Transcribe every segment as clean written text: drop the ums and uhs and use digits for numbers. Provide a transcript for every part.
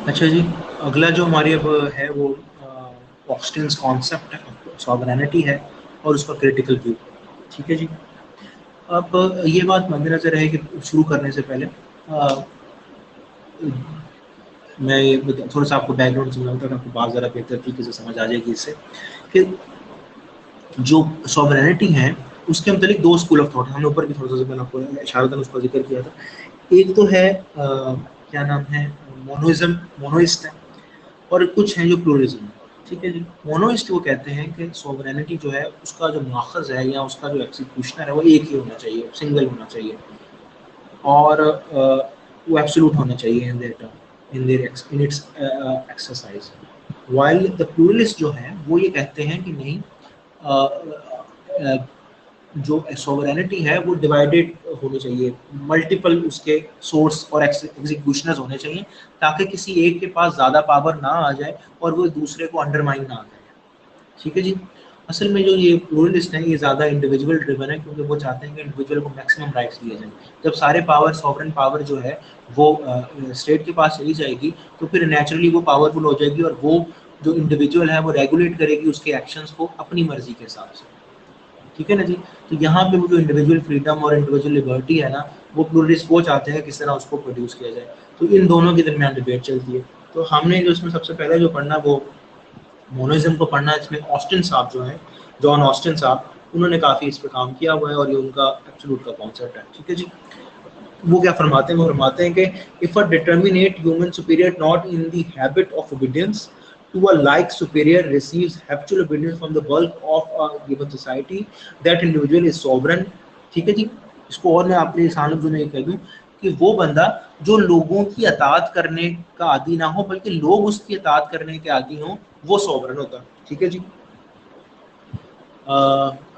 अच्छा जी, अगला जो हमारी अब है वो ऑस्टिन्स कॉन्सेप्ट है, सॉवरेनिटी है और उसका क्रिटिकल व्यू। ठीक है जी। अब ये बात मद्देनजर है कि शुरू करने से पहले मैं ये थोड़ा सा आपको बैकग्राउंड समझाऊँ ताकि आपको बात ज़रा बेहतर तरीके से समझ आ जाएगी इससे कि जो सॉवरेनिटी है उसके मतलब दो स्कूल ऑफ थॉट, हमने ऊपर भी थोड़ा सा मैंने आपको इशारतन उसका जिक्र किया था। एक तो है क्या नाम है, मोनोइज्म, मोनोइस्ट है, और कुछ हैं जो प्लूरलिज्म है। ठीक है जी। मोनोइस्ट वो कहते हैं कि सॉवरेनिटी जो है उसका जो माखज है या उसका जो एग्जीक्यूशनर है वो एक ही होना चाहिए, सिंगल होना चाहिए, और वो एब्सोल्यूट होना चाहिए in their term, in its exercise. While the pluralist जो है वो ये कहते हैं कि नहीं, जो सॉवरेनिटी है वो डिवाइडेड होनी चाहिए, मल्टीपल उसके सोर्स और एग्जीक्यूशनर्स होने चाहिए, ताकि किसी एक के पास ज़्यादा पावर ना आ जाए और वो दूसरे को अंडरमाइन ना करे। ठीक है जी। असल में जो ये प्लूरलिस्ट है ये ज़्यादा इंडिविजुअल ड्रिवन है, क्योंकि वो चाहते हैं कि इंडिविजुअल को मैक्सिमम राइट्स दिए जाएं। जब सारे पावर, सॉवरेन पावर जो है वो स्टेट के पास चली जाएगी तो फिर नेचुरली वो पावरफुल हो जाएगी और वो जो इंडिविजुअल है वो रेगुलेट करेगी उसके एक्शंस को अपनी मर्जी के हिसाब से। ठीक है ना जी। तो यहाँ पे वो जो इंडिविजुअल फ्रीडम और इंडिविजुअल लिबर्टी है ना, वो प्लूरलिस्ट वो चाहते हैं किस तरह उसको प्रोड्यूस किया जाए। तो इन दोनों के दरमियान डिबेट चलती है। तो हमने जो इसमें सबसे पहले जो पढ़ना वो मोनोइज्म को पढ़ना है, जिसमें ऑस्टिन साहब जो है, जॉन ऑस्टिन साहब, उन्होंने काफ़ी इस पर काम किया हुआ है और ये उनका एब्सोल्यूट का कॉन्सेप्ट है। ठीक है जी। वो क्या फरमाते हैं, वो फरमाते हैं कि if a determinate human superior not in the habit of obedience to a like superior receives habitual obedience from the bulk of a given society, that individual is sovereign. ठीक है जी। इसको और मैं अपने सामने जो नहीं कह दूं कि वो बंदा जो लोगों की अतात करने का आदी ना हो बल्कि लोग उसकी अतात करने के आदी हों, वो सॉवरन होता है। ठीक है जी।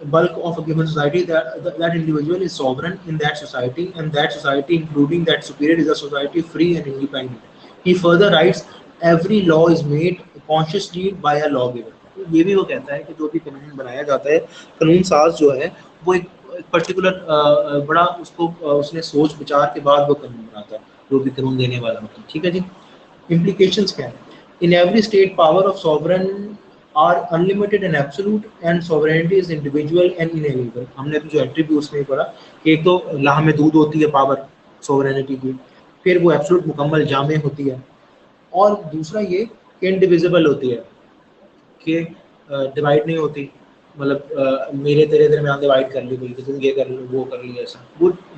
bulk of a given society, that individual is sovereign in that society, and that society, including that superior, is a society free and independent. He further writes, every law is made consciously by a lawgiver. ये भी वो कहता है कि जो भी कानून बनाया जाता है, कानून साज जो है वो एक पर्टिकुलर बड़ा उसको उसने सोच विचार के बाद वो कानून बनाता है, जो भी कानून देने वाला होता है। ठीक है जी। Implications क्या है? In every state, power of sovereign are unlimited and absolute, and sovereignty is individual and inalienable. हमने तो जो एट्रीब्यूट्स में पढ़ा कि एक तो लाह में दूध होती है पावर सोवरेनिटी की, फिर वो एब्सोल्यूट मुकम्मल जामे होती है, और दूसरा ये कि इनडिविजिबल होती है, कि डिवाइड नहीं होती। मतलब मेरे तेरे दरमियान डिवाइड कर ली गई कि तुम ये कर लो वो कर लिया, ऐसा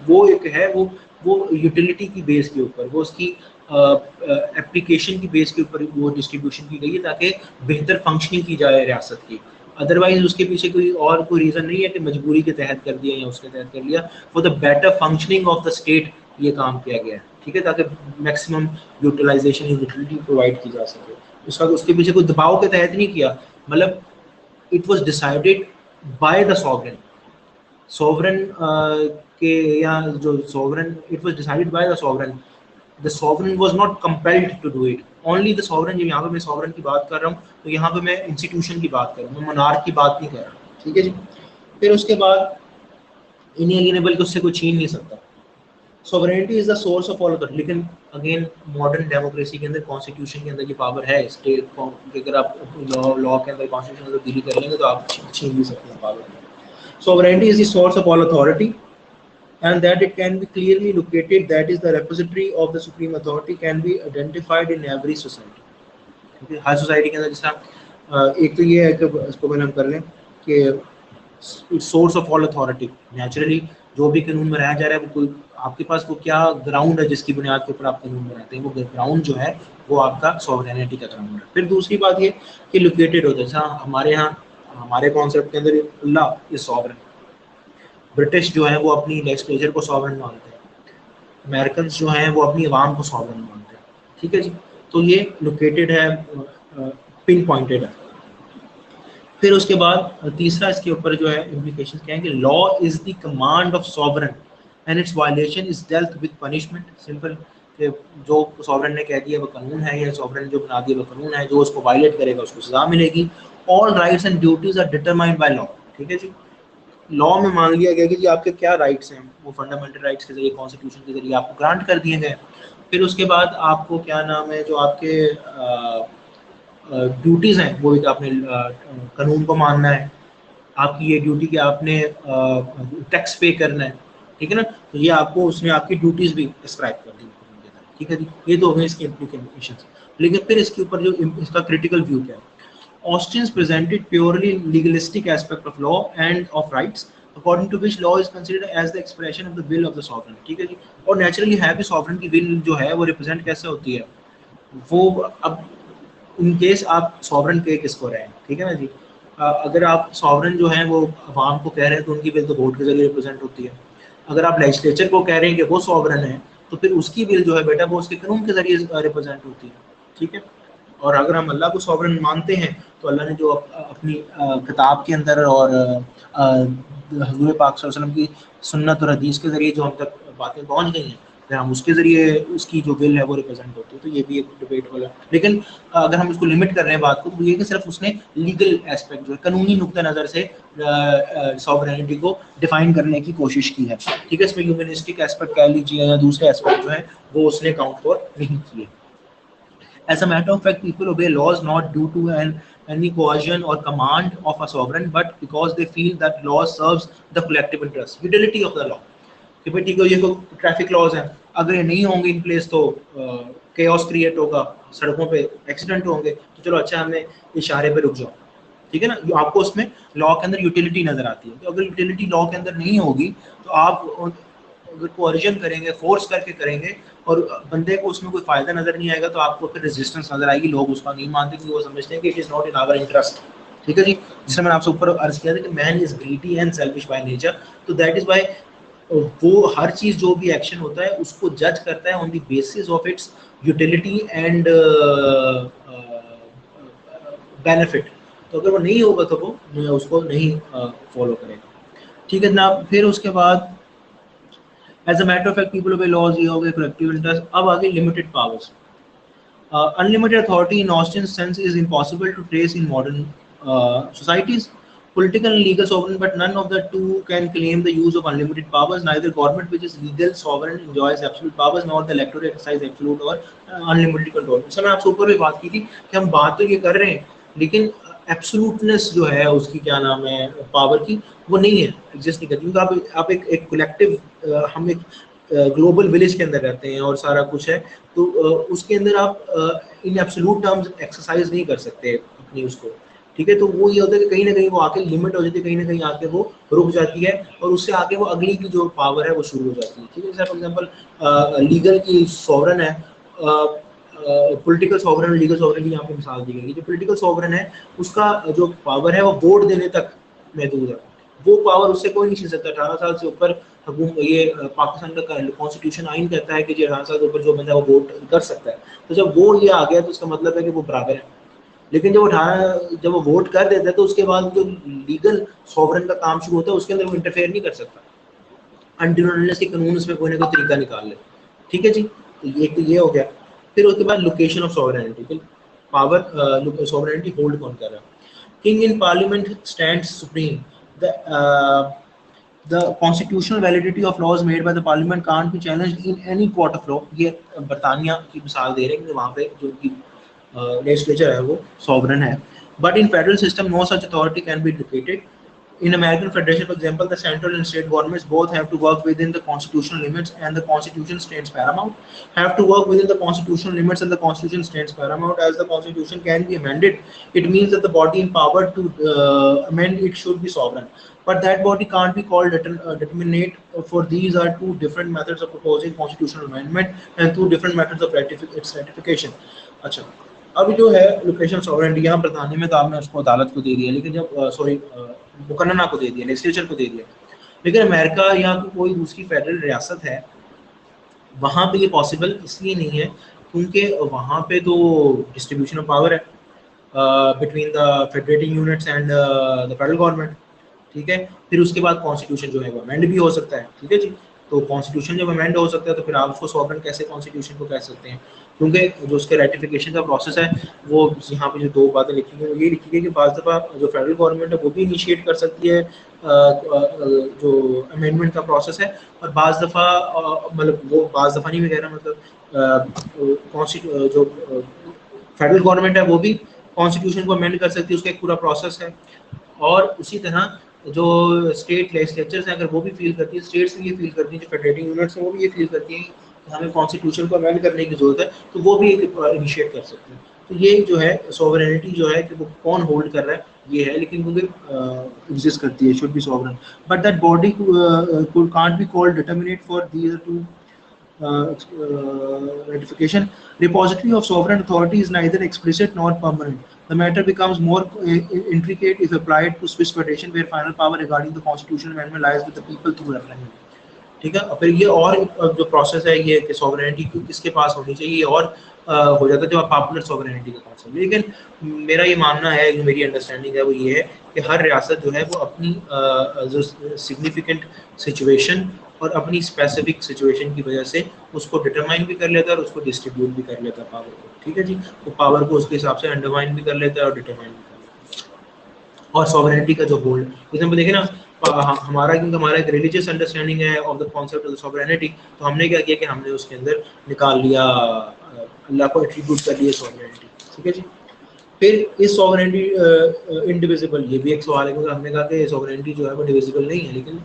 वो एक है, वो यूटिलिटी की बेस के ऊपर, वो उसकी एप्लीकेशन की बेस के ऊपर वो डिस्ट्रीब्यूशन की गई है ताकि बेहतर फंक्शनिंग की जाए रियासत की। अदरवाइज उसके पीछे कोई और कोई रीज़न नहीं है कि मजबूरी के तहत कर दिया या उसके तहत कर लिया, for the better functioning of the state ये काम किया गया है। ठीक है, ताकि मैक्सिमम यूटिलाइजेशन यूटिलिटी प्रोवाइड की जा सके। उसका उसके पीछे कोई दबाव के तहत नहीं किया, मतलब it was decided by the sovereign. Sovereign के या जो sovereign, it was decided by the sovereign, the sovereign was not compelled to do it, only the sovereign. जब यहाँ पे मैं सॉवरेन की बात कर रहा हूँ तो यहाँ पे मैं इंस्टीट्यूशन की बात कर रहा हूँ, मैं मोनार्क की बात नहीं कर रहा। ठीक है जी। फिर उसके बाद इनएलिएनेबल को उससे कोई छीन नहीं सकता। Sovereignty is the source of all other, लेकिन अगेन मॉडर्न डेमोक्रेसी के अंदर कॉन्स्टिट्यूशन के अंदर ये पावर है स्टेट को, अगर आप लॉ के अंदर कॉन्स्टिट्यूशन को डील कर लेंगे तो आप छीन भी सकते हैं power. Sovereignty is the source of all authority, and that it can be clearly located, that is the repository of the supreme authority can be identified in every society. क्योंकि हर सोसाइटी के अंदर जैसा एक तो ये है कि इसको पहले हम कर लें कि source of all authority, naturally जो भी कानून बनाया जा रहा है वो कोई आपके पास वो क्या ग्राउंड है जिसकी बुनियाद के ऊपर आप कानून बनाते हैं, वो ग्राउंड जो है वो आपका सॉवरेनिटी का ग्राउंड है। फिर दूसरी बात ये कि लोकेटेड होता है, जैसा हमारे यहाँ हमारे कॉन्सेप्ट के अंदर अल्लाह इज सॉवरेन। ब्रिटिश जो है वो अपनी लेजिस्लेचर को सॉवरेन मानते हैं, अमेरिकन जो हैं वो अपनी आवाम को सॉवरेन मानते हैं। ठीक है जी। तो ये लोकेटेड है, पिन पॉइंटेड है। फिर उसके बाद तीसरा इसके ऊपर जो है इम्प्लीकेशन क्या है कि law is the command of sovereign and it's violation is dealt with punishment. Simple, कि जो सॉवरेन ने कह दिया वो कानून है, या सॉवरेन जो बना दिया वो कानून है, जो उसको वायलेट करेगा उसको सजा मिलेगी। All rights and duties are determined by law. ठीक है जी। लॉ में मान लिया गया कि जी आपके क्या राइट्स हैं, वो फंडामेंटल राइट्स के जरिए, कॉन्स्टिट्यूशन के जरिए आपको ग्रांट कर दिए गए। फिर उसके बाद आपको क्या नाम है, जो आपके ड्यूटीज़ हैं वो एक आपने कानून को मानना है, आपकी ये ड्यूटी कि आपने टैक्स पे करना है, ठीक है ना, तो ये आपको उसने आपकी ड्यूटीज़ भी डिस्क्राइब कर दी, ठीक है जी। ये तो हो गए इसके इम्प्लीकेशन। लेकिन फिर इसके ऊपर जो इसका क्रिटिकल व्यू क्या है, Austen's presented purely legalistic aspect of law and of rights, according to which law is considered as the expression of the will of the sovereign, ठीक है जी। और नेचुरली है भी सॉवरेन की विल जो है वो रिप्रेजेंट कैसे होती है, वो अब इन केस आप सॉवरेन के किसको रहे हैं, ठीक है ना जी। अगर आप सॉवरेन जो है वो अवाम को कह रहे हैं तो उनकी विल तो वोट के जरिए रिप्रेजेंट होती है। अगर आप लेजिस्लेचर को कह रहे हैं कि वो सॉवरेन है तो फिर उसकी विल जो है बेटा वो उसके कानून के जरिए रिप्रेजेंट होती है, ठीक है। और अगर हम अल्लाह को सॉवरेन मानते हैं तो अल्लाह ने जो अपनी किताब के अंदर और हजूर पाक सल्लल्लाहु अलैहि वसल्लम की सुन्नत और हदीस के जरिए जो हम तक बातें पहुंच गई हैं, फिर हम उसके जरिए उसकी जो विल है वो रिप्रेजेंट होती है। तो ये भी एक डिबेट वाला, लेकिन अगर हम इसको लिमिट कर रहे हैं बात को तो ये कि सिर्फ उसने लीगल एस्पेक्ट जो है कानूनी नुक्ते नज़र से सॉवरेनिटी को डिफाइन करने की कोशिश की है, ठीक है। इसमें ह्यूमनिस्टिक एस्पेक्ट कह लीजिए या दूसरे एस्पेक्ट जो है वो उसने काउंट फॉर नहीं किए। As a matter of fact, people obey laws not due to any coercion or command of a sovereign, but because they feel that law serves the collective interest. Utility of the law. कि भाई ठीक है, ये तो traffic laws हैं, अगर ये नहीं होंगे इन प्लेस तो केओस क्रिएट होगा, सड़कों पे एक्सीडेंट होंगे, तो चलो अच्छा हमें इशारे पे रुक जाओ, ठीक है ना। आपको उसमें लॉ के अंदर यूटिलिटी नजर आती है। तो अगर यूटिलिटी लॉ के अंदर नहीं होगी तो आप अगर कोऑर्जन करेंगे, फोर्स करके करेंगे और बंदे को उसमें कोई फायदा नजर नहीं आएगा तो आपको फिर रेजिस्टेंस नजर आएगी, लोग उसका नहीं मानते क्योंकि वो समझते हैं कि it is not in our interest, ठीक है जी। जिसमें मैंने आपसे ऊपर अर्ज किया था कि man is greedy and selfish by nature, तो दैट इज वाई वो हर चीज जो भी एक्शन होता है उसको जज करता है on the basis of its utility and benefit. तो अगर वो नहीं होगा तो वो उसको नहीं फॉलो करेगा, ठीक है जनाब। फिर उसके बाद As a matter of fact, people obey laws, ये हो गए collective interest। अब आगे limited powers. Unlimited authority in Austen's sense is impossible to trace in modern societies. Political and legal sovereign, but none of the two can claim the use of unlimited powers. Neither government, which is legal sovereign, enjoys absolute powers, nor the electorate exercise absolute or unlimited control. Sir मैं आपसे ऊपर भी बात की थी कि हम बात तो ये कर रहे हैं लेकिन एब्सोल्यूटनेस जो है उसकी क्या नाम है पावर की, वो नहीं है, एग्जिस्ट नहीं करती। क्योंकि आप एक कलेक्टिव हम एक ग्लोबल विलेज के अंदर रहते हैं और सारा कुछ है, तो उसके अंदर आप इन एब्सोल्यूट टर्म्स एक्सरसाइज नहीं कर सकते अपनी उसको, ठीक है। तो वो ये होता है कि कहीं ना कहीं वो आके लिमिट हो जाती है, कहीं ना कहीं आके वो रुक जाती है और उससे आगे वो अगली की जो पावर है वो शुरू हो जाती है, ठीक है। जैसे फॉर एग्जाम्पल लीगल की सॉवरन है, पॉलिटिकल सॉवरन, लीगल सॉवरन की यहाँ पे मिसाल दी गई। जो पॉलिटिकल सॉवरन है उसका जो पावर है वो वोट देने तक महदूद है, वो पावर उससे कोई नहीं छीन सकता। 18 साल से ऊपर ये पाकिस्तान का कॉन्स्टिट्यूशन आइन कहता है कि 18 साल से ऊपर जो बंदा वो वोट कर सकता है। तो जब वो ये आ गया तो उसका मतलब है कि वो बराबर है। लेकिन जब वो वोट कर देता है तो उसके बाद जो लीगल सॉवरन का काम शुरू होता है उसके अंदर वो इंटरफेयर नहीं कर सकता अनटिल अनलेस कि कानून उसमें कोई ना कोई तरीका निकाल ले, ठीक है जी। तो ये हो गया। फिर उसके बाद location of sovereignty, power sovereignty hold कौन कर रहा है। King in parliament stands supreme, the constitutional validity of laws made by the parliament can't be challenged in any court of law। ये बरतानिया की मिसाल दे रहे हैं कि वहाँ पे जो की legislature है वो sovereign है, but in federal system no such authority can be delegated। In American Federation, for example, the central and state governments both have to work within the constitutional limits, and the Constitution stands paramount. Have to work within the constitutional limits, and the Constitution stands paramount. As the Constitution can be amended, it means that the body in power to amend it should be sovereign. But that body can't be called determinate, for these are two different methods of proposing constitutional amendment and two different methods of its ratification। अच्छा, अभी जो है location sovereignty यहाँ बरतानिया में तो आपने उसको अदालत को दे दिया, लेकिन जब मुकन्ना को दे दिया, लेजिस्लेचर को दे दिया, लेकिन अमेरिका या कोई दूसरी फेडरल रियासत है वहाँ पे ये पॉसिबल इसलिए नहीं है क्योंकि वहाँ पे तो डिस्ट्रीब्यूशन ऑफ पावर है between the federating units and the federal government, ठीक है। फिर उसके बाद कॉन्स्टिट्यूशन जो है वो अमेंड भी हो सकता है, ठीक है जी। तो कॉन्स्टिट्यूशन जब अमेंड हो सकता है तो फिर आप उसको सॉवरेन कैसे कॉन्स्टिट्यूशन को कह सकते हैं, क्योंकि जो उसके रेटिफिकेशन का प्रोसेस है वो यहाँ पे जो दो बातें लिखी गई ये लिखी गई कि बाज़ दफ़ा जो फेडरल गवर्नमेंट है वो भी इनिशिएट कर सकती है जो अमेंडमेंट का प्रोसेस है, और बाज़ दफ़ा मतलब वो बाज़ दफ़ा नहीं मैं कह रहा, मतलब जो फेडरल गवर्नमेंट है वो भी कॉन्स्टिट्यूशन को अमेंड कर सकती है, उसका एक पूरा प्रोसेस है। और उसी तरह जो स्टेट लेजिस्लेचर्स हैं अगर वो भी फील करती है, स्टेट्स ये फील करती हैं, जो फेडरेटिंग यूनिट्स हैं वो भी ये फील करती हैं कि हमें कॉन्स्टिट्यूशन को अमेंड करने की जरूरत है, तो वो भी इनिशिएट कर सकते हैं। तो ये जो है सॉवरेनिटी जो है कि वो कौन होल्ड कर रहा है ये है, लेकिन क्योंकि एग्जिस्ट करती है, should be sovereign, but that body can't be called determinate for these two ratification. Repository of sovereign authority is neither explicit nor permanent. The matter becomes more intricate if applied to Swiss Federation, where final power regarding the constitutional amendment lies with the people through referendum. ठीक है, फिर ये और जो process है ये कि sovereignty किसके पास होनी चाहिए और हो जाता है जब आप पॉपुलर सॉवरेनिटी के पास है। लेकिन मेरा ये मानना है, जो मेरी अंडरस्टैंडिंग है वो ये है कि हर रियासत जो है वो अपनी जो सिग्निफिकेंट सिचुएशन और अपनी स्पेसिफिक सिचुएशन की वजह से उसको डिटरमाइन भी कर लेता है और उसको डिस्ट्रीब्यूट भी कर लेता है पावर को। ठीक है जी, तो पावर को उसके हिसाब से अंडरमाइन भी कर लेता है और डिटरमाइन भी कर लेता है। और सॉवरेनिटी का जो होल्ड, जैसे देखिए ना हमारा, क्योंकि हमारा एक रिलीजियस अंडरस्टैंडिंग है of the concept of the sovereignty, तो हमने क्या किया कि हमने उसके अंदर निकाल लिया, अल्लाह को एट्रीब्यूट कर लिया सॉवरेनिटी। ठीक है जी, फिर इस सॉवरेनिटी इंडिविजिबल, ये भी एक सवाल है, क्योंकि हमने कहा कि सॉवरेनिटी जो है वो डिविजिबल नहीं है, लेकिन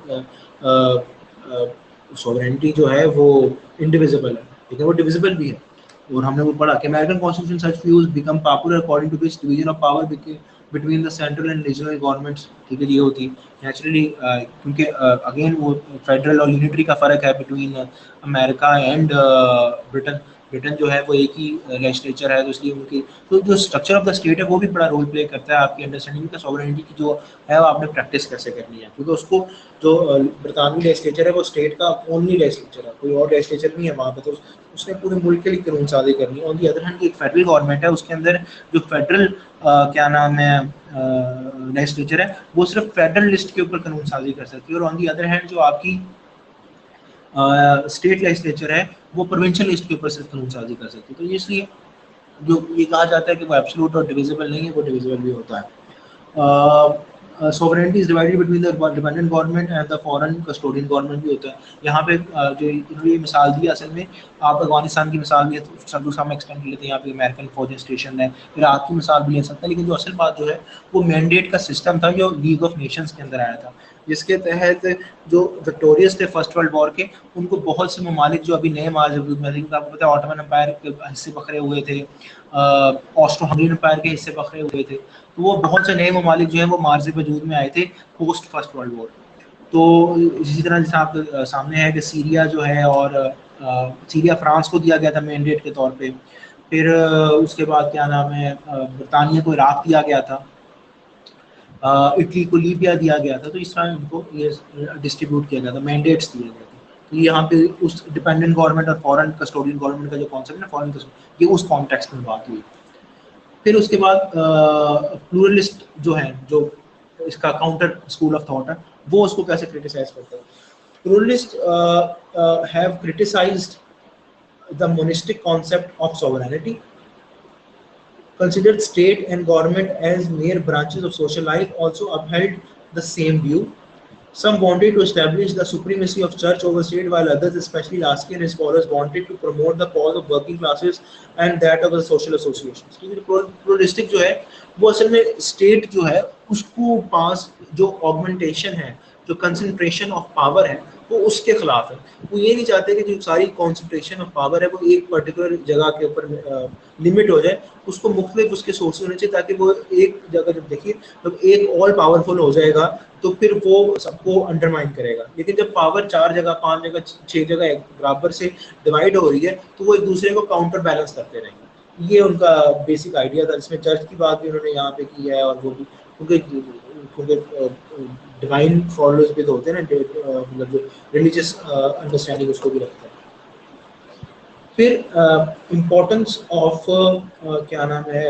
सॉवरेनिटी जो है वो इंडिविजिबल है, लेकिन वो डिविजिबल भी है। और हमने वो पढ़ा कि American constitution such views become popular according to which division of power between the central and regional governments. ठीक है, ये होती नेचुरली, क्योंकि अगेन वो फेडरल और यूनिटरी का फर्क है between America and Britain. Britain जो है वो एक ही लेजिस्लेचर है, तो इसलिए उनकी तो जो स्ट्रक्चर ऑफ द स्टेट है वो भी बड़ा रोल प्ले करता है आपकी अंडरस्टैंडिंग का सॉवरेनिटी की जो है वो आपने प्रैक्टिस कैसे करनी है, क्योंकि उसको जो ब्रितानवी लेजिस्लेचर है वो स्टेट का ओनली लेजिस्लेचर है, कोई और लेजिस्लेचर नहीं है वहाँ पे, तो उसने पूरे मुल्क के लिए कानून साजी करनी है। ऑन दी अदर हैंड एक फेडरल गवर्नमेंट है, उसके अंदर जो फेडरल क्या नाम है लेजिस्लेचर है वो सिर्फ फेडरल लिस्ट के ऊपर कानून साजी कर सकती है, और ऑन दी अदर हैंड जो आपकी स्टेट लेजिस्लेचर है वो प्रोविंशियल लिस्ट के ऊपर सिर्फ कानून साजी कर सकती है। तो इसलिए जो ये कहा जाता है कि वो एब्सोल्यूट और डिविजिबल नहीं है, वो डिविजिबल भी होता है। sovereignty is divided between the dependent government and the foreign custodian government भी होता है। यहाँ पे जो इन्होंने ये मिसाल दी, असल में आप अफगानिस्तान की मिसाल भी दूसरा में एक्सटेंड कर लेते हैं, यहाँ पे अमेरिकन फौजी स्टेशन है, इराक की मिसाल भी ले सकते हैं, लेकिन जो असल बात जो है वो मैंडेट का सिस्टम था जो लीग ऑफ नेशंस के अंदर आया था, जिसके तहत जो विक्टोरियस थे फर्स्ट वर्ल्ड वॉर के, उनको बहुत से ममालिक जो अभी नए मौजूद में, आपको पता है ऑटोमन एम्पायर के हिस्से बखरे हुए थे, ऑस्ट्रो हंगरी एम्पायर के हिस्से बखरे हुए थे, तो वो बहुत से नए ममालिक जो है वो मार्ज वजूद में आए थे पोस्ट फर्स्ट वर्ल्ड वॉर। तो इसी तरह जैसे आपके सामने है कि सीरिया जो है, और सीरिया फ्रांस को दिया गया था मैंडेट के तौर पे, फिर उसके बाद क्या नाम है बरतानिया को इराक दिया गया था, इटली को लीबिया दिया गया था, तो इस तरह इनको ये डिस्ट्रीब्यूट किया गया था, मैंडेट्स दिए गए थे। तो यहाँ पे उस डिपेंडेंट गवर्नमेंट और फॉरेन कस्टोडियन गवर्नमेंट का जो कॉन्सेप्ट है फॉरेन, ये उस कॉन्टेक्स्ट में बात हुई। फिर उसके बाद प्लूरलिस्ट जो है, जो इसका काउंटर स्कूल ऑफ थॉट है, वो उसको कैसे क्रिटिसाइज करता है। Pluralist have criticised the monistic concept of sovereignty, considered state and government as mere branches of social life, also upheld the same view. Some wanted to establish the supremacy of church over state, while others, especially Lasky and his scholars, wanted to promote the cause of working classes and that of the social associations. Pluralistic जो है वो असल में state जो है उसको पास जो augmentation है, जो कंसंट्रेशन ऑफ पावर है, वो उसके खिलाफ है। वो ये नहीं चाहते कि जो सारी कॉन्सेंट्रेशन ऑफ पावर है वो एक पर्टिकुलर जगह के ऊपर लिमिट हो जाए, उसको मुख्तलिफ उसके सोर्स होने चाहिए, ताकि वो एक जगह जब देखिए जब एक ऑल पावरफुल हो जाएगा तो फिर वो सबको अंडरमाइन करेगा। लेकिन जब पावर 4 जगह 5 जगह 6 जगह बराबर से डिवाइड हो रही है तो वो एक दूसरे को काउंटर बैलेंस करते रहेंगे। ये उनका बेसिक आइडिया था। इसमें चर्च की बात भी उन्होंने यहाँ पे की है, और वो भी क्योंकि डिवाइन फॉलोअर्स भी तो होते हैं ना, मतलब जो रिलीजियस अंडरस्टैंडिंग उसको भी रखते हैं। फिर इम्पोर्टेंस ऑफ क्या नाम है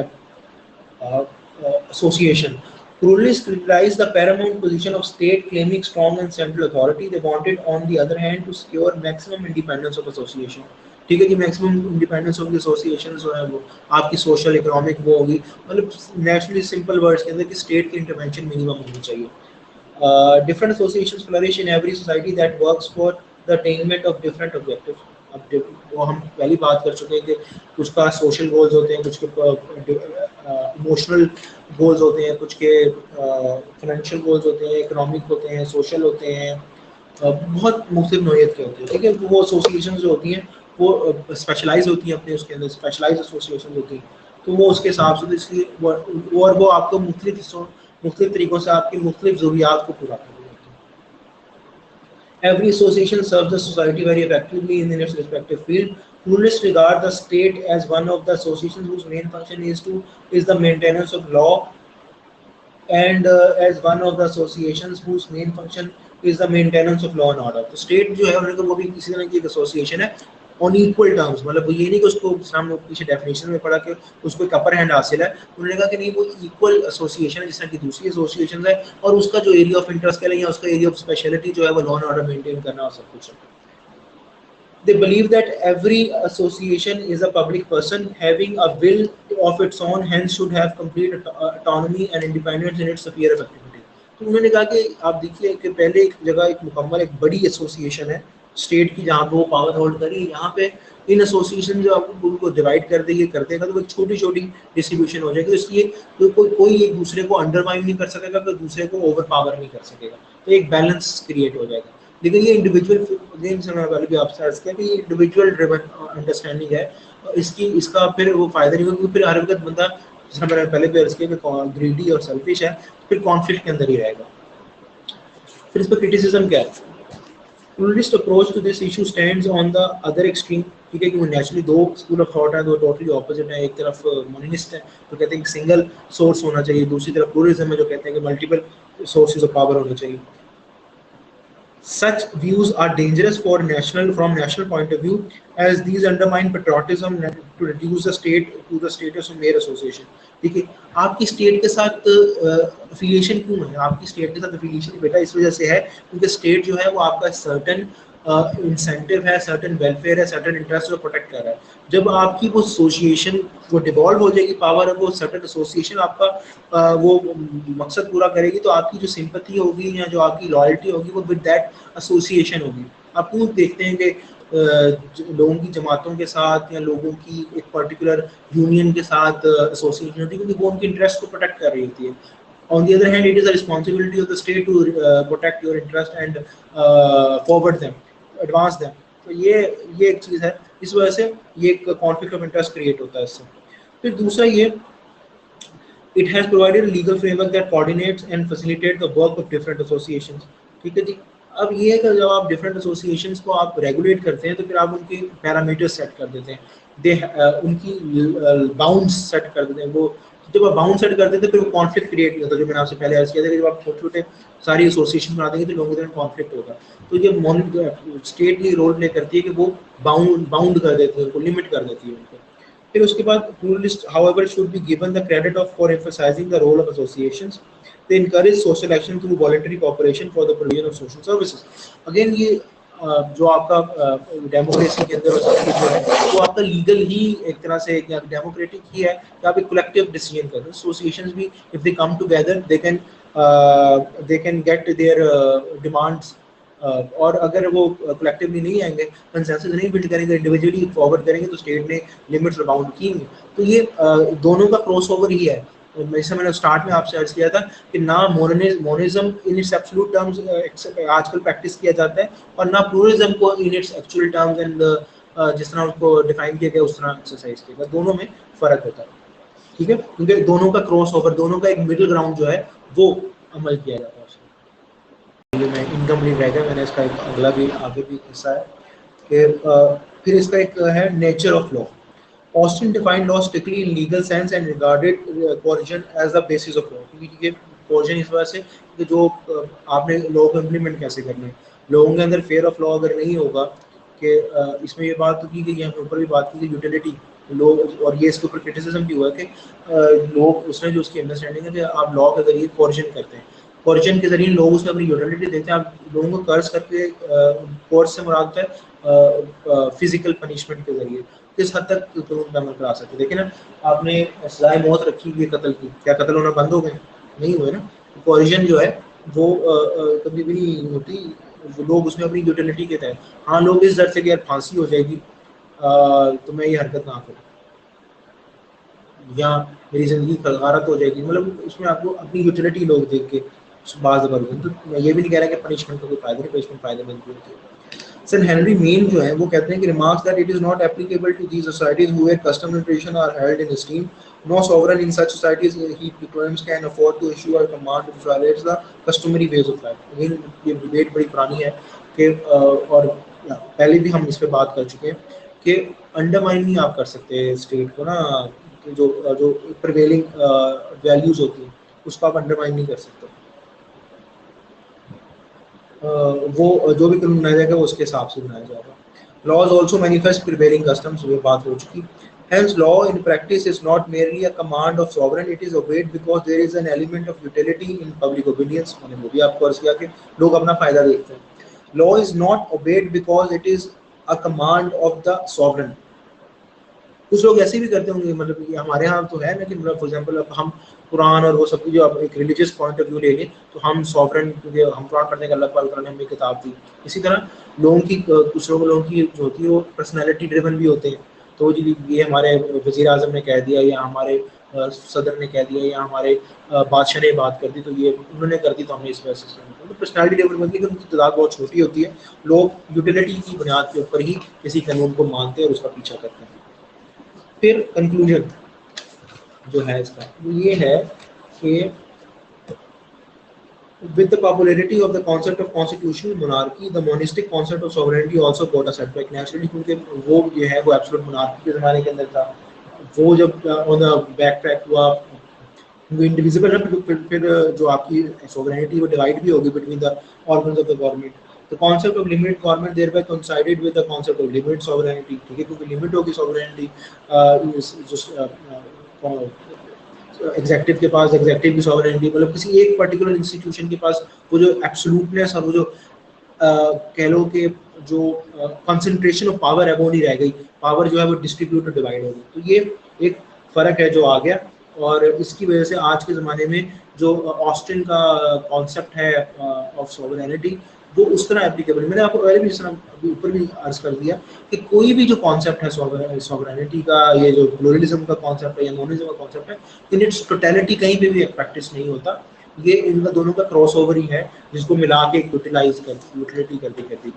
association. Pluralists criticized the paramount position of state claiming strong and central authority. They wanted, on the other hand, to secure maximum independence of association. ठीक है कि मैक्सिमम इंडिपेंडेंस ऑफ एसोसिएशन जो है वो आपकी सोशल इकोनॉमिक वो होगी, मतलब नेचुरली सिंपल वर्ड्स के अंदर कि स्टेट की इंटरवेंशन मिनिमम होनी चाहिए. Different associations flourish in every society that works for the attainment of different objectives. अब वो हम पहली बात कर चुके हैं कि कुछ का सोशल गोल्स होते हैं, कुछ के इमोशनल गोल्स होते हैं, कुछ के फाइनेंशियल गोल्स होते हैं, इकोनॉमिक होते हैं, सोशल होते हैं, बहुत मुख्तलिफ नौइयत के होते हैं. ठीक है, वो एसोसिएशन जो होती हैं वो स्पेशलाइज होती हैं, अपने उसके अंदर स्पेशलाइज एसोसिएशन होती हैं, तो वो उसके हिसाब से इसलिए वो आपको मुख्तलिफ तरीकों से आपकी मुख्तलिफ ज़रूरियात को पूरा कर देती है. Every association serves the society very effectively in its respective field. Pluralists regard the state as one of the associations whose main function is the maintenance of law, and as one of the associations whose main function is the maintenance of law and order. तो state जो है उन्होंने कहा वो भी किसी तरह की एक association है on equal terms, मतलब ये नहीं कि उसको सामने पीछे डेफिनेशन में पढ़ा कि उसको एक अपर हैंड हासिल है. उन्होंने कहा कि नहीं, वो इक्वल एसोसिएशन है जिस तरह की दूसरी एसोसिएशन है, और उसका जो एरिया ऑफ इंटरेस्ट कह लें या उसका एरिया ऑफ स्पेशलिटी जो है वो लॉ एंड ऑर्डर मेंटेन करना और सब कुछ है. They believe that every association is a public person having a will of its own, hence should have complete autonomy and independence in its sphere of activity. तो उन्होंने कहा कि आप देखिए कि पहले एक जगह एक मुकम्मल एक बड़ी एसोसिएशन है स्टेट की जहाँ पे वो पावर होल्ड करी, यहाँ पे इन एसोसिएशन जो आपको उनको डिवाइड कर देगी कर देगा तो एक छोटी छोटी डिस्ट्रीब्यूशन हो जाएगी, इसलिए तो कोई एक दूसरे को अंडरमाइन नहीं कर सकेगा, कोई दूसरे को ओवर पावर नहीं कर सकेगा, तो एक बैलेंस क्रिएट हो जाएगा. लेकिन ये इंडिविजुअल गेम्स में पहले भी आपसे अर्ज किया कि ये इंडिविजुअल ड्रिवन अंडरस्टैंडिंग है, इसका फिर वो फायदा नहीं होगा, क्योंकि फिर हर वक्त बंदा, जिसने मैंने पहले भी अर्ज किया कि ग्रीडी और सेल्फिश है, फिर कॉन्फ्लिक्ट के अंदर ही रहेगा. फिर इस पर क्रिटिसिज्म क्या है? Pluralist approach to this issue stands on the other extreme. ठीक है कि वो नेचुरली दो स्कूल ऑफ थॉट है, दो टोटली ऑपोजिट है. एक तरफ मोनिस्ट है तो कहते हैं कि सिंगल सोर्स होना चाहिए, दूसरी तरफ प्लूरलिज्म है जो कहते हैं कि मल्टीपल सोर्सेज ऑफ पावर होने चाहिए. Such views are dangerous from national point of view, as these undermine patriotism to reduce the state to the status of mere association. ठीक है, आपकी स्टेट के साथ अफिलिएशन क्यों है? आपकी स्टेट के साथ अफिलिएशन बेटा इस वजह से है क्योंकि स्टेट जो है वो आपका सर्टेन इंसेंटिव है, सर्टेन वेलफेयर है, सर्टेन इंटरेस्ट को प्रोटेक्ट कर रहा है. जब आपकी वो एसोसिएशन वो डिवॉल्व हो जाएगी पावर, वो सर्टेन एसोसिएशन आपका वो मकसद पूरा करेगी, तो आपकी जो सिंपैथी होगी या जो आपकी लॉयल्टी होगी वो विद दैट एसोसिएशन होगी. आप क्यों देखते हैं कि लोगों की जमातों के साथ या लोगों की एक पर्टिकुलर यूनियन के साथ एसोसिएशन होती है, क्योंकि वो उनके इंटरेस्ट को प्रोटेक्ट कर रही होती है. On the other hand, it is a responsibility of the state to protect your interest and forward them, advance them. तो ये एक चीज़ है, इस वजह से ये एक कॉन्फ्लिक्ट ऑफ इंटरेस्ट क्रिएट होता है इससे. फिर दूसरा ये, it has provided a legal framework that coordinates and facilitates the work of different associations. ठीक है जी. अब ये है कि जब आप डिफरेंट एसोसिएशंस को आप रेगुलेट करते हैं तो फिर आप उनके पैरामीटर्स सेट कर देते हैं, उनकी बाउंड्स सेट कर देते हैं. वो जब आप बाउंड सेट कर देते हैं फिर वो कॉन्फ्लिक्ट क्रिएट नहीं होता. जो मैंने आपसे पहले अर्ज किया था कि जब आप छोटे छोटे सारी एसोसिएशन बना देंगे तो लोगों के अंदर कॉन्फ्लिक्ट होगा. तो ये स्टेट ये रोल प्ले करती है कि वो बाउंड कर देती है, उनको लिमिट कर देती है उनको. फिर उसके बाद pluralists however should be given the credit of for emphasizing the role of associations. They encourage social action through voluntary cooperation for the provision of social services. Again ये जो आपका डेमोक्रेसी के अंदर वो आपका लीगल ही एक तरह से डेमोक्रेटिक ही है कि आप एक कलेक्टिव डिसीजन कर रहे हैं. एसोसिएशंस भी if they come together they can get there demands, और अगर वो कलेक्टिवली नहीं आएंगे, कंसेंसस नहीं बिल्ड करेंगे, इंडिविजुअली फॉरवर्ड करेंगे तो स्टेट ने लिमिट्स बाउंड की. तो ये दोनों का क्रॉसओवर ही है. जैसे मैंने स्टार्ट में आपसे अर्ज किया था कि ना monism in its absolute terms आजकल प्रैक्टिस किया जाता है, और ना प्लूरलिज्म को in its actual terms and जिस तरह उसको डिफाइन किया गया उस तरह एक्सरसाइज किया गया. दोनों में फर्क होता है. ठीक है, क्योंकि दोनों का क्रॉसओवर, दोनों का एक मिडिल ग्राउंड जो है वो अमल किया जाता है. ये मैं इनकम्प्लीट रह गया, मैंने इसका एक अगला भी आगे भी हिस्सा है कि फिर इसका एक है nature of law. Austin defined law strictly in legal sense and regarded coercion as the basis of law. क्योंकि ये coercion इस वजह से कि जो आपने लॉ को इम्प्लीमेंट कैसे करना है, लोगों के अंदर फेयर ऑफ लॉ अगर नहीं होगा कि इसमें ये बात तो की गई है, हमने ऊपर भी बात की गई यूटिलिटी लोग, और ये इसके ऊपर क्रिटिसिज्म भी हुआ कि लोग उसने जो उसकी अंडरस्टैंडिंग है कि आप लॉ के जरिए कोर्जन करते हैं, कोर्जन के जरिए लोग उसमें अपनी यूटिलिटी देते हैं, आप लोगों को कर्ज करके कोर्स से मुराद है फिजिकल पनिशमेंट के जरिए किस हद तक कानून पे अमल करा सकते हैं। देखिए ना, आपने सजाए मौत रखी हुई है कत्ल की, क्या कत्ल होना बंद हो गए? नहीं हुए ना। कोरिजन जो है वो कभी भी नहीं होती, लोग उसमें अपनी यूटिलिटी के तहत, हाँ लोग इस डर से कि यार फांसी हो जाएगी तो मैं ये हरकत ना करूँ, या मेरी जिंदगी गारत हो जाएगी, मतलब उसमें आपको अपनी यूटिलिटी लोग देख के बाज बरगन। तो मैं ये भी नहीं कह रहा कि पनिशमेंट का कोई फायदा नहीं, पनिशमेंट फायदेमंद भी होती है। सर हेनरी मेन जो है वो कहते हैं कि remarks that it is not applicable to these societies where custom and tradition are held in esteem, no sovereign in such societies he proclaims can afford to issue a command which violates the customary ways of life। Again ये debate बड़ी पुरानी है कि और पहले भी हम इस पे बात कर चुके हैं कि अंडरमाइन नहीं आप कर सकते स्टेट को ना, जो जो प्रिवेलिंग वैल्यूज होती हैं उसको आप अंडरमाइन नहीं कर सकते। वो जो भी कानून बनाया जाएगा वो उसके हिसाब से बनाया जाएगा। Laws also manifest prevailing customs, ये बात हो चुकी। Hence, law in practice is not merely a command of sovereign; it is obeyed because there is an element of utility in public obedience। मैंने वो भी आपको अर्ज किया कि लोग अपना फायदा देखते हैं। Law is not obeyed because it is a command of the sovereign। कुछ लोग ऐसे भी करते होंगे, मतलब ये हमारे यहाँ तो है ना कि मतलब फॉर एग्जांपल अब हम कुरान और वो सब जो अब एक रिलीजियस पॉइंट ऑफ व्यू ले लें तो हम सॉवरेन, क्योंकि हम कुरान पढ़ने का अल्लाह पाक ने हमें किताब दी। इसी तरह लोगों की कुछ लोगों की जो होती है वो पर्सनैलिटी ड्रिवन भी होते हैं, तो जी ये हमारे वज़ीर आज़म ने कह दिया या हमारे सदर ने कह दिया या हमारे बादशाह ने बात कर दी तो ये उन्होंने कर दी तो हमने इस वजह से तो पर्सनैलिटी ड्रिवन बनती है, उनकी तादाद बहुत छोटी होती है। लोग यूटिलिटी की बुनियाद के ऊपर ही किसी कानून को मानते हैं और उसका पीछा करते हैं। फिर कंक्लूजन जो है इसका वो ये है कि with the popularity of the concept of constitutional monarchy, the monistic concept of sovereignty also got a setback naturally, क्योंकि वो जो है वो एब्सोल्यूट मोनार्की के ज़माने के अंदर था, वो जब ऑन द बैक ट्रैक हुआ इंडिविजिबल है, फिर जो आपकी sovereignty वो डिवाइड भी होगी between the organs of the government। The concept of limited government thereby coincided with the concept of limited sovereignty, ठीक है, क्योंकि लिमिट होगी sovereignty एग्जेक्टिव के पास, एग्जेक्टिव की सॉवरेनिटी, मतलब किसी एक पर्टिकुलर इंस्टीट्यूशन के पास वो जो एब्सोल्यूटनेस और वो जो कह लो कि जो कंसंट्रेशन ऑफ पावर है वो नहीं रह गई, पावर जो है वो डिस्ट्रीब्यूट और डिवाइड हो गई। तो ये एक फ़र्क है जो आ गया, और इसकी वजह से आज के ज़माने में जो ऑस्टिन का कॉन्सेप्ट है ऑफ सॉवरेनिटी वो उस तरह एप्लीकेबल। मैंने आपको पहले भी इस तरह अभी ऊपर भी अर्ज कर दिया कि कोई भी जो कॉन्सेप्ट है सॉवरेनिटी का, ये जो प्लूरलिज्म का कॉन्सेप्ट है या मोनिज्म का कॉन्सेप्ट है, इन इट्स टोटलिटी कहीं पे भी प्रैक्टिस नहीं होता। ये इनका दोनों का क्रॉस ओवर ही है जिसको मिला के यूटिलिटी करती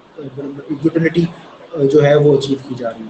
यूटिलिटी जो है वो अचीव की जा रही है।